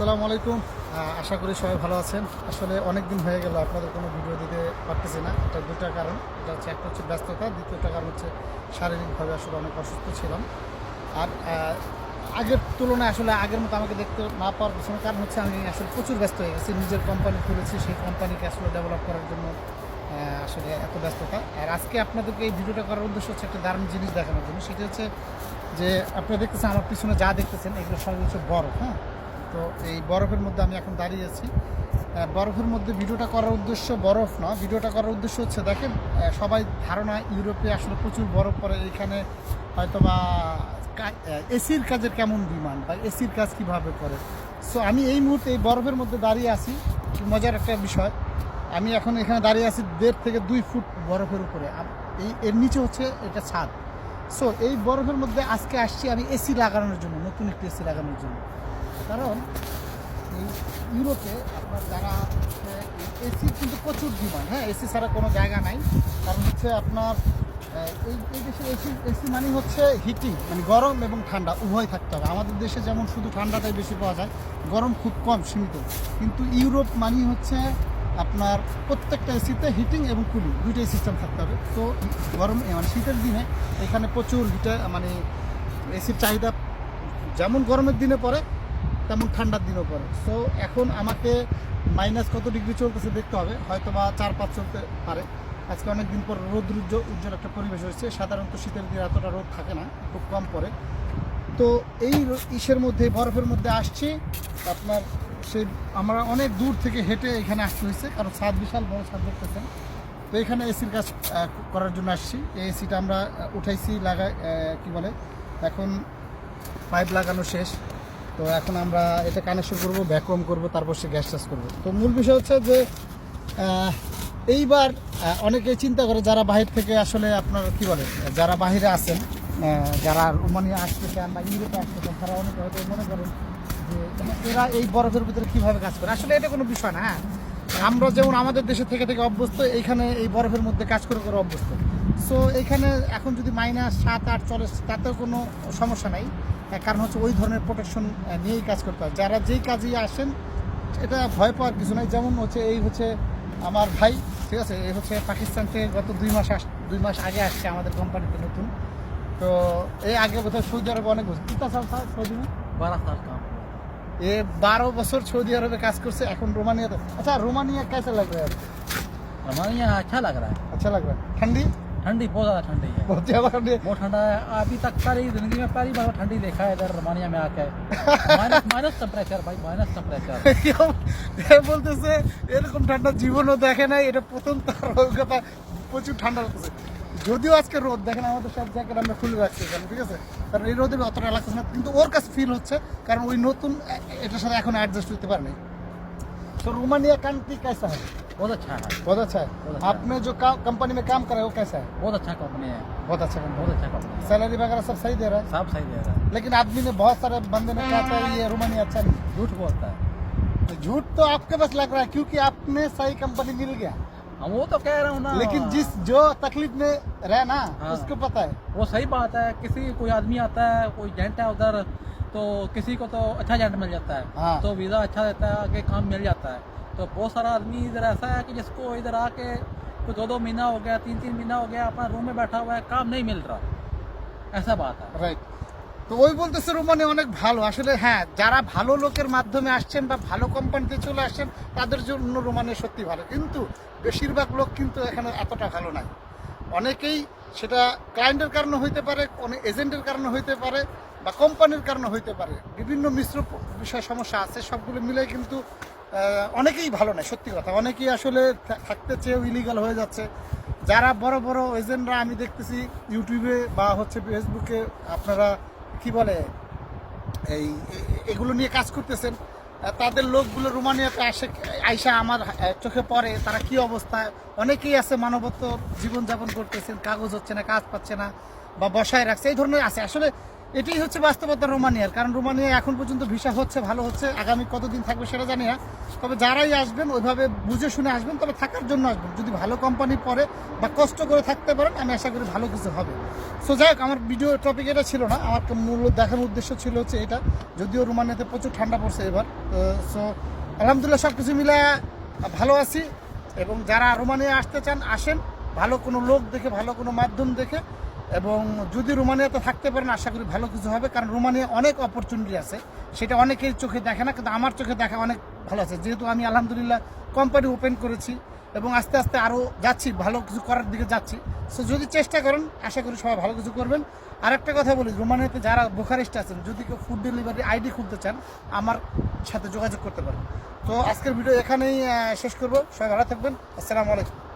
আসসালামু আলাইকুম। আশা করি সবাই ভালো আছেন। আসলে অনেক দিন হয়ে গেল আপনাদের কোনো ভিডিও দিতে পারতেছি না। এটা দুটা কারণ। এটা হচ্ছে একটা হচ্ছে ব্যস্ততা, দ্বিতীয়টা কারণ হচ্ছে শারীরিকভাবে আসলে অনেক অসুস্থ ছিলাম। আর আগের তুলনায় আসলে আগের মতো আমাকে দেখতে না পাওয়ার পিছনে কারণ হচ্ছে আমি আসলে প্রচুর ব্যস্ত হয়ে গেছি। নিজের কোম্পানি খুলেছি, সেই কোম্পানিকে আসলে ডেভেলপ করার জন্য আসলে এত ব্যস্ততা। আর আজকে আপনাদেরকে এই ভিডিওটা করার উদ্দেশ্য হচ্ছে একটা দারুণ জিনিস দেখানোর জন্য। সেটা হচ্ছে যে আপনারা দেখতেছেন আমার পিছনে যা দেখতেছেন এগুলো সব হচ্ছে বরফ। হ্যাঁ, তো এই বরফের মধ্যে আমি এখন দাঁড়িয়ে আছি। বরফের মধ্যে ভিডিওটা করার উদ্দেশ্য বরফ না, ভিডিওটা করার উদ্দেশ্য হচ্ছে দেখেন সবাই ধারণা ইউরোপে আসলে প্রচুর বরফ পড়ে। এইখানে হয়তো বা এসির কাজের কেমন ডিমান্ড বা এসির কাজ কীভাবে করে। সো আমি এই মুহূর্তে এই বরফের মধ্যে দাঁড়িয়ে আছি। মজার একটা বিষয়, আমি এখন এখানে দাঁড়িয়ে আছি 1.5 থেকে 2 ফুট বরফের উপরে। এর নিচে হচ্ছে এটা ছাদ। সো এই বরফের মধ্যে আজকে আসছি আমি এসি লাগানোর জন্য, নতুন একটি এসি লাগানোর জন্য। কারণ এই ইউরোপে আপনার যারা এসির কিন্তু প্রচুর ডিমান্ড। হ্যাঁ, এসি ছাড়া কোনো জায়গা নাই। কারণ হচ্ছে আপনার এই দেশে এসি মানে হচ্ছে হিটিং, মানে গরম এবং ঠান্ডা উভয় থাকতে হবে। আমাদের দেশে যেমন শুধু ঠান্ডাটাই বেশি পাওয়া যায়, গরম খুব কম সীমিত। কিন্তু ইউরোপ মানে হচ্ছে আপনার প্রত্যেকটা এসিতে হিটিং এবং কুলিং দুইটাই সিস্টেম থাকতে হবে। তো গরম মানে শীতের দিনে এখানে প্রচুর মানে এসির চাহিদা যেমন গরমের দিনে পড়ে তেমন ঠান্ডার দিনও পড়ে। সো এখন আমাকে মাইনাস কত ডিগ্রি চলতেছে দেখতে হবে, হয়তো বা 4-5 চলতে পারে। আজকে অনেক দিন পর উজ্জ্বল একটা পরিবেশ হয়েছে। সাধারণত শীতের দিনে এতটা রোদ থাকে না, খুব কম পড়ে। তো এই ইসের মধ্যে বরফের মধ্যে আসছি আপনার সেই আমরা অনেক দূর থেকে হেঁটে এখানে আসতে হয়েছে, কারণ ছাদ বিশাল বড় ছাদ দেখতেছেন। তো এখানে এসির কাজ করার জন্য আসছি। এই এসিটা আমরা উঠাইছি, কি বলে এখন পাইপ লাগানো শেষ। তো এখন আমরা এটা কানেকশন করব, ভ্যাকুয়াম করব, তারপর সে গ্যাস চার্জ করবো। তো মূল বিষয় হচ্ছে যে এইবার অনেকেই চিন্তা করে যারা বাহির থেকে আসলে আপনার কি বলে যারা বাহিরে আছেন, যারা রোমানিয়া আসতে চান বা ইউরোপে আসতে চান, তারা অনেকে হয়তো মনে করেন যে এরা এই বরফের ভিতরে কীভাবে কাজ করে। আসলে এটা কোনো বিষয় না। হ্যাঁ, আমরা যেমন আমাদের দেশে থেকে অভ্যস্ত, এইখানে এই বরফের মধ্যে কাজ করে অভ্যস্ত। সো এইখানে এখন যদি -7-8 চলে তাতেও কোনো সমস্যা নাই। কারণ হচ্ছে ওই ধরনের প্রোটেকশন নিয়েই কাজ করতে হয়। যারা যেই কাজেই আসেন এটা ভয় পাওয়ার কিছু নাই। যেমন হচ্ছে এই হচ্ছে আমার ভাই, ঠিক আছে, এই হচ্ছে পাকিস্তান থেকে গত 2 মাস আগে আসছে আমাদের কোম্পানিতে নতুন। তো এই আগে বোধহয় সৌদি আরবে অনেক বছর, কিतना साल था सऊदी में? 12 साल का। ये 12 বছর সৌদি আরবে কাজ করছে, এখন रोमानियाতে। अच्छा, रोमानिया कैसा लग रहा है? हमारे यहाँ अच्छा लग रहा है। अच्छा लग रहा है। ठंडी ठंडी बहुत ज़्यादा ठंडी है। बहुत ज़्यादा ठंडी है। बहुत ठंडा है। अभी तक सारी जिंदगी में पहली बार ठंडी देखा है इधर रोमानिया में आके। माइनस टेम्परेचर भाई, माइनस टेम्परेचर। বলতেছে এরকম ঠান্ডা জীবনও দেখে নাই, এটা প্রথম তার অভিজ্ঞতা। প্রচুর ঠান্ডা লাগতেছে। যদিও আজকে রোদ দেখেন, আমাদের সব জ্যাকেট আমরা খুলে রাখছি এখানে, ঠিক আছে, কারণ এই রোদের অতটা লাগতেছে না। কিন্তু ওর কাছে ফিল হচ্ছে, কারণ ওই নতুন এটার সাথে এখন অ্যাডজাস্ট হতে পারেনি। तो रोमानिया कंट्री कैसा है? बहुत अच्छा है। बहुत अच्छा है। आपने जो कंपनी में काम करा है वो कैसा है? बहुत अच्छा कंपनी है। बहुत अच्छा कंपनी। बहुत अच्छा कंपनी है। सैलरी वगैरह सब सही दे रहा है? सब सही दे रहा है। लेकिन आदमी ने बहुत सारे बंदे ने कहा था ये रोमानिया अच्छा नहीं। झूठ बोलता है। झूठ तो आपके पास लग रहा है, क्योंकि आपने सही कंपनी मिल गया। हम वो तो कह रहा हूँ ना। लेकिन जो तकलीफ में रहे ना, हाँ। उसको पता है। वो सही बात है। कोई आदमी आता है, कोई एजेंट है उधर, तो किसी को तो अच्छा एजेंट मिल जाता है। हाँ। तो वीज़ा अच्छा देता है, आगे काम मिल जाता है। तो बहुत सारा आदमी इधर ऐसा है कि जिसको इधर आके तो 2-2 महीना हो गया, 3-3 महीना हो गया, अपना रूम में बैठा हुआ है, काम नहीं मिल रहा। ऐसा बात है। রাইট। তো ওই বলতেছে রোমানিয়া অনেক ভালো। আসলে হ্যাঁ, যারা ভালো লোকের মাধ্যমে আসছেন বা ভালো কোম্পানিতে চলে আসছেন তাদের জন্য রোমানিয়া সত্যি ভালো। কিন্তু বেশিরভাগ লোক কিন্তু এখানে এতটা ভালো নাই। অনেকেই সেটা ক্লায়েন্টের কারণে হইতে পারে, অনেক এজেন্টের কারণে হইতে পারে, বা কোম্পানির কারণে হইতে পারে। বিভিন্ন মিশ্র বিষয় সমস্যা আছে, সবগুলো মিলে কিন্তু অনেকেই ভালো নাই, সত্যি কথা। অনেকেই আসলে থাকতে চেয়েও ইলিগাল হয়ে যাচ্ছে। যারা বড় বড় এজেন্টরা আমি দেখতেছি ইউটিউবে বা হচ্ছে ফেসবুকে, আপনারা কি বলে এগুলো নিয়ে কাজ করতেছেন, তাদের লোকগুলো রোমানিয়াতে আইসা আমার চোখে পড়ে তারা কি অবস্থায়। অনেকেই আছে মানবত জীবনযাপন করতেছেন, কাগজ হচ্ছে না, কাজ পাচ্ছে না, বা বসায় রাখছে, এই ধরনের আছে। আসলে এটাই হচ্ছে বাস্তবতা রোমানিয়ার, কারণ রোমানিয়া এখন পর্যন্ত ভিসা হচ্ছে, ভালো হচ্ছে। আগামী কতদিন থাকবে সেটা জানি না, তবে যারাই আসবেন ওইভাবে বুঝে শুনে আসবেন, তবে থাকার জন্য আসবেন। যদি ভালো কোম্পানি পড়ে বা কষ্ট করে থাকতে পারেন, আমি আশা করি ভালো কিছু হবে। সো যাই হোক, আমার ভিডিও টপিক এটা ছিল না, আমার মূল দেখানোর উদ্দেশ্য ছিল হচ্ছে এটা। যদিও রোমানিয়াতে প্রচুর ঠান্ডা পড়ছে এবার, সো আলহামদুলিল্লাহ সব কিছু মিলে ভালো আছি। এবং যারা রোমানিয়া আসতে চান আসেন, ভালো কোনো লোক দেখে, ভালো কোনো মাধ্যম দেখে। এবং যদি রোমানিয়াতে থাকতে পারেন আশা করি ভালো কিছু হবে, কারণ রোমানিয়া অনেক অপরচুনিটি আছে, সেটা অনেকের চোখে দেখে না, কিন্তু আমার চোখে দেখা অনেক ভালো আছে। যেহেতু আমি আলহামদুলিল্লাহ কোম্পানি ওপেন করেছি এবং আস্তে আস্তে আরও যাচ্ছি, ভালো কিছু করার দিকে যাচ্ছি। সো যদি চেষ্টা করেন আশা করি সবাই ভালো কিছু করবেন। আর একটা কথা বলি, রোমানিয়াতে যারা বুখারেস্টে আছেন, যদি কেউ ফুড ডেলিভারি আইডি খুলতে চান আমার সাথে যোগাযোগ করতে পারেন। তো আজকের ভিডিও এখানেই শেষ করবো। সবাই ভালো থাকবেন। আসসালামু আলাইকুম।